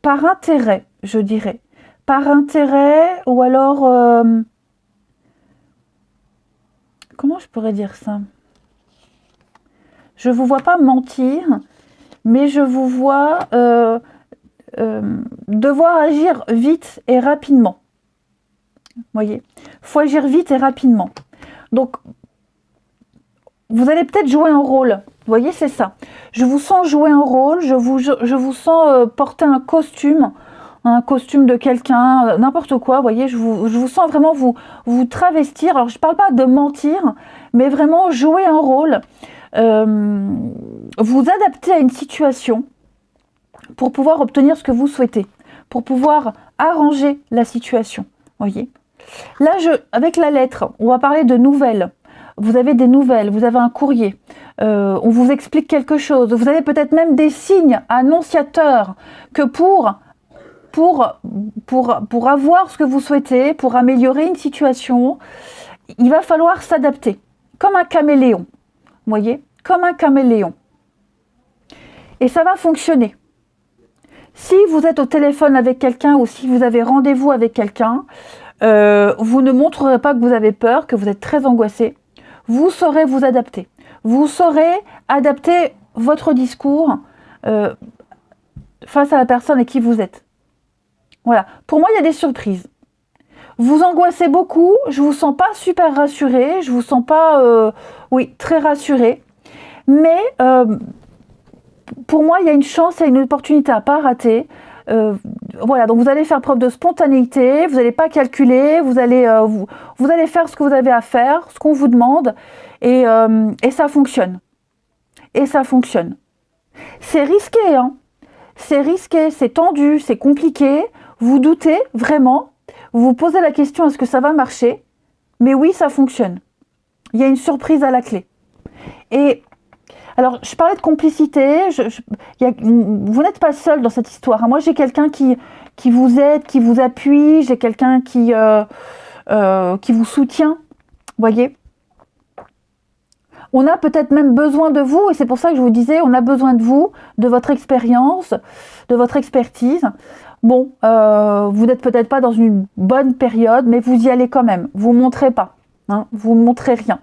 Speaker 1: par intérêt, je dirais. Par intérêt, ou alors... comment je pourrais dire ça? Je ne vous vois pas mentir, mais je vous vois devoir agir vite et rapidement. Vous voyez? Il faut agir vite et rapidement. Donc, vous allez peut-être jouer un rôle. Vous voyez, c'est ça. Je vous sens jouer un rôle, je vous sens porter un costume de quelqu'un, n'importe quoi, vous voyez, je vous sens vraiment vous travestir. Alors, je ne parle pas de mentir, mais vraiment jouer un rôle, vous adapter à une situation pour pouvoir obtenir ce que vous souhaitez, pour pouvoir arranger la situation, voyez. Là, avec la lettre, on va parler de nouvelles. Vous avez des nouvelles, vous avez un courrier, on vous explique quelque chose, vous avez peut-être même des signes annonciateurs que pour avoir ce que vous souhaitez, pour améliorer une situation, il va falloir s'adapter, comme un caméléon. vous voyez, comme un caméléon. Et ça va fonctionner. Si vous êtes au téléphone avec quelqu'un ou si vous avez rendez-vous avec quelqu'un, vous ne montrerez pas que vous avez peur, que vous êtes très angoissé. Vous saurez vous adapter. Vous saurez adapter votre discours face à la personne avec qui vous êtes. Voilà. Pour moi, il y a des surprises. Vous angoissez beaucoup, je vous sens pas super rassurée, je vous sens pas, très rassurée. Mais pour moi, il y a une chance, il y a une opportunité à pas rater. Voilà, donc vous allez faire preuve de spontanéité, vous n'allez pas calculer, vous allez faire ce que vous avez à faire, ce qu'on vous demande, et ça fonctionne. Et ça fonctionne. C'est risqué, hein. C'est risqué, c'est tendu, c'est compliqué. Vous doutez vraiment. Vous vous posez la question, est-ce que ça va marcher? Mais oui, ça fonctionne. Il y a une surprise à la clé. Et alors, je parlais de complicité. Vous n'êtes pas seul dans cette histoire. Moi, j'ai quelqu'un qui vous aide, qui vous appuie. J'ai quelqu'un qui vous soutient. Vous voyez? On a peut-être même besoin de vous. Et c'est pour ça que je vous disais, on a besoin de vous, de votre expérience, de votre expertise. Bon, vous n'êtes peut-être pas dans une bonne période, mais vous y allez quand même. Vous ne montrez pas. Hein, vous ne montrez rien.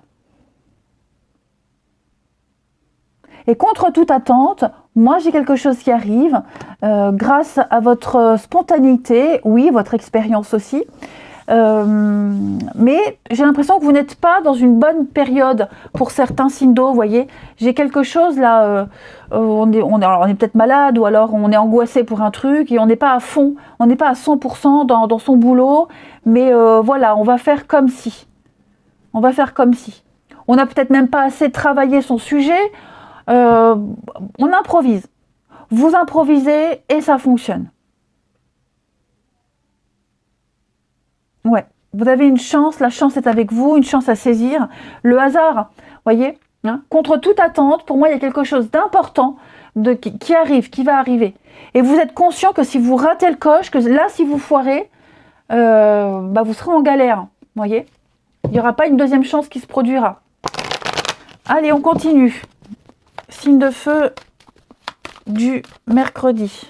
Speaker 1: Et contre toute attente, moi j'ai quelque chose qui arrive grâce à votre spontanéité, oui, votre expérience aussi. Mais j'ai l'impression que vous n'êtes pas dans une bonne période pour certains signes d'eau, vous voyez. J'ai quelque chose là, on est peut-être malade ou alors on est angoissé pour un truc et on n'est pas à fond, on n'est pas à 100% dans son boulot, mais voilà, on va faire comme si. On va faire comme si. On n'a peut-être même pas assez travaillé son sujet, on improvise. Vous improvisez et ça fonctionne. Ouais, vous avez une chance, la chance est avec vous, une chance à saisir. Le hasard, voyez, hein, contre toute attente, pour moi, il y a quelque chose d'important qui arrive, qui va arriver. Et vous êtes conscient que si vous ratez le coche, que là, si vous foirez, vous serez en galère, voyez. Il n'y aura pas une deuxième chance qui se produira. Allez, on continue. Signe de feu du mercredi.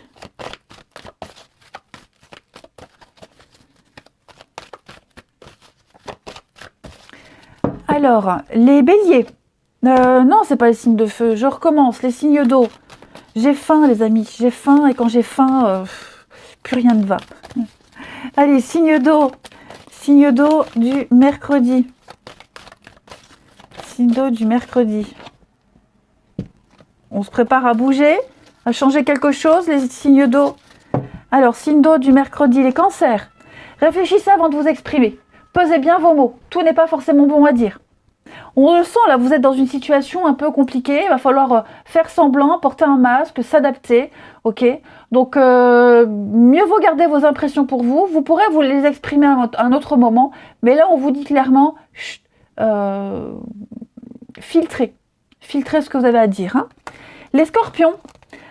Speaker 1: Alors, les béliers. Non, c'est pas les signes de feu. Je recommence. Les signes d'eau. J'ai faim, les amis. J'ai faim et quand j'ai faim, plus rien ne va. Allez, signe d'eau. Signe d'eau du mercredi. Signe d'eau du mercredi. On se prépare à bouger, à changer quelque chose, les signes d'eau. Alors, signe d'eau du mercredi, les cancers. Réfléchissez avant de vous exprimer. Pesez bien vos mots. Tout n'est pas forcément bon à dire. On le sent, là, vous êtes dans une situation un peu compliquée. Il va falloir faire semblant, porter un masque, s'adapter. Ok. Donc, mieux vaut garder vos impressions pour vous. Vous pourrez vous les exprimer à un autre moment. Mais là, on vous dit clairement, filtrez. Filtrez ce que vous avez à dire. Hein. Les scorpions.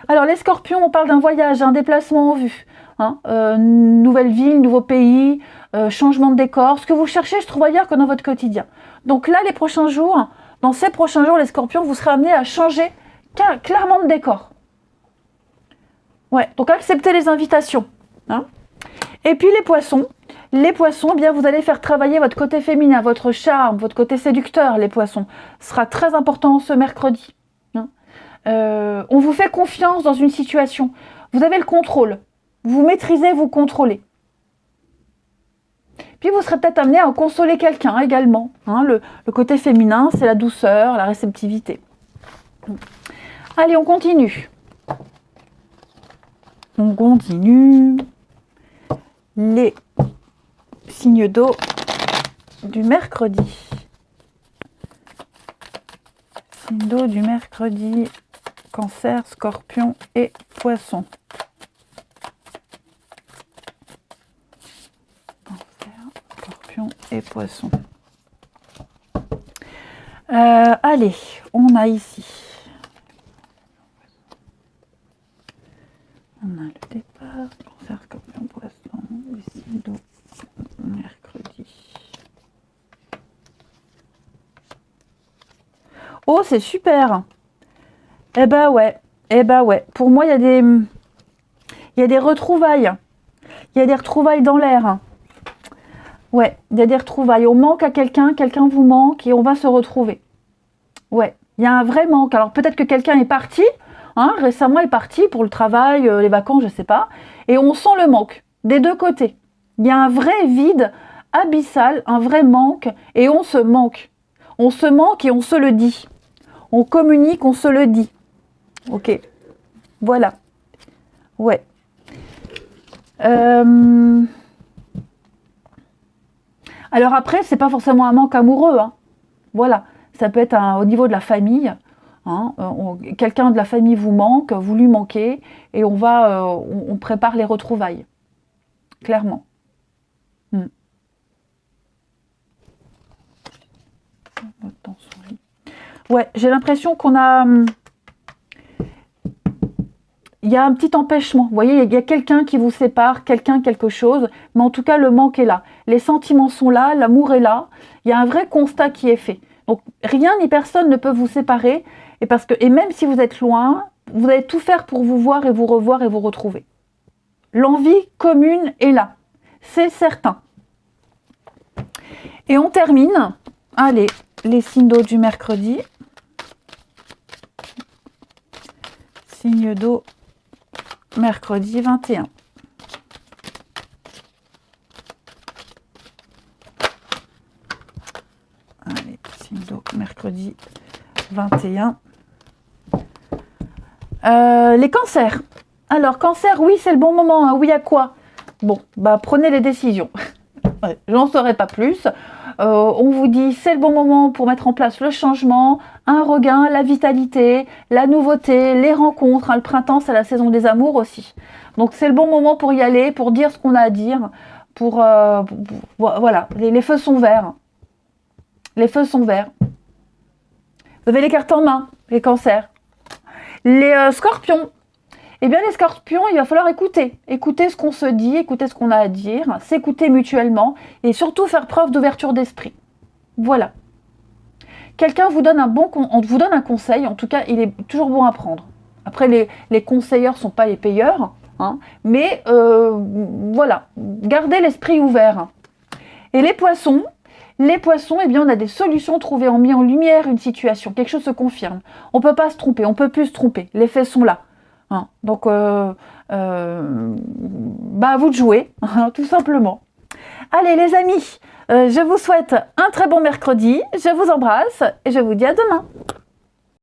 Speaker 1: Alors, les scorpions, on parle d'un voyage, un déplacement en vue. Hein, nouvelle ville, nouveau pays, changement de décor. Ce que vous cherchez, je trouve ailleurs que dans votre quotidien. Donc là, les prochains jours, dans ces prochains jours, les scorpions, vous serez amenés à changer clairement de décor. Ouais, donc acceptez les invitations. Hein. Et puis les poissons, eh bien vous allez faire travailler votre côté féminin, votre charme, votre côté séducteur, les poissons. Ce sera très important ce mercredi. Hein. On vous fait confiance dans une situation. Vous avez le contrôle. Vous maîtrisez, vous contrôlez. Puis vous serez peut-être amené à consoler quelqu'un également. Hein. Le côté féminin, c'est la douceur, la réceptivité. Allez, on continue. On continue. Les signes d'eau du mercredi. Signes d'eau du mercredi. Cancer, scorpion et poisson. Et poisson. Allez, on a ici. On a le départ, cancer, scorpion, poisson, les signes d'eau, mercredi. Oh, c'est super. Eh ben ouais. Eh ben ouais. Pour moi, il y a des retrouvailles. Il y a des retrouvailles dans l'air. Ouais, il y a des retrouvailles. On manque à quelqu'un, quelqu'un vous manque et on va se retrouver. Ouais, il y a un vrai manque. Alors peut-être que quelqu'un est parti, hein, récemment est parti pour le travail, les vacances, je sais pas, et on sent le manque des deux côtés. Il y a un vrai vide abyssal, un vrai manque, et on se manque. On se manque et on se le dit. On communique, on se le dit. Ok, voilà. Ouais. Alors après, c'est pas forcément un manque amoureux, hein. Voilà. Ça peut être au niveau de la famille. Hein, quelqu'un de la famille vous manque, vous lui manquez, et on prépare les retrouvailles. Clairement. Ouais, j'ai l'impression qu'on a... Il y a un petit empêchement. Vous voyez, il y a quelqu'un qui vous sépare, quelque chose, mais en tout cas, le manque est là. Les sentiments sont là, l'amour est là. Il y a un vrai constat qui est fait. Donc, rien ni personne ne peut vous séparer. Et même si vous êtes loin, vous allez tout faire pour vous voir et vous retrouver. L'envie commune est là. C'est certain. Et on termine. Allez, les signes d'eau du mercredi. Signe d'eau, mercredi 21. Allez, signe d'eau, mercredi 21. Les cancers. Alors, cancer, oui, c'est le bon moment. Hein. Oui, à quoi? Bon, bah prenez les décisions. Ouais, j'en saurai pas plus. On vous dit c'est le bon moment pour mettre en place le changement, un regain, la vitalité, la nouveauté, les rencontres. Hein, le printemps, c'est la saison des amours aussi. Donc c'est le bon moment pour y aller, pour dire ce qu'on a à dire. Voilà, les feux sont verts. Les feux sont verts. Vous avez les cartes en main, les cancers. Les scorpions. Eh bien, les scorpions, il va falloir écouter. Écouter ce qu'on se dit, écouter ce qu'on a à dire, s'écouter mutuellement et surtout faire preuve d'ouverture d'esprit. Voilà. Quelqu'un vous donne vous donne un conseil, en tout cas, il est toujours bon à prendre. Après, les conseilleurs ne sont pas les payeurs, hein, mais voilà, gardez l'esprit ouvert. Et les poissons, eh bien, on a des solutions trouvées, on met en lumière une situation, quelque chose se confirme. On ne peut pas se tromper, on ne peut plus se tromper, les faits sont là. Hein, donc, à vous de jouer, tout simplement. Allez les amis, je vous souhaite un très bon mercredi, je vous embrasse et je vous dis à demain.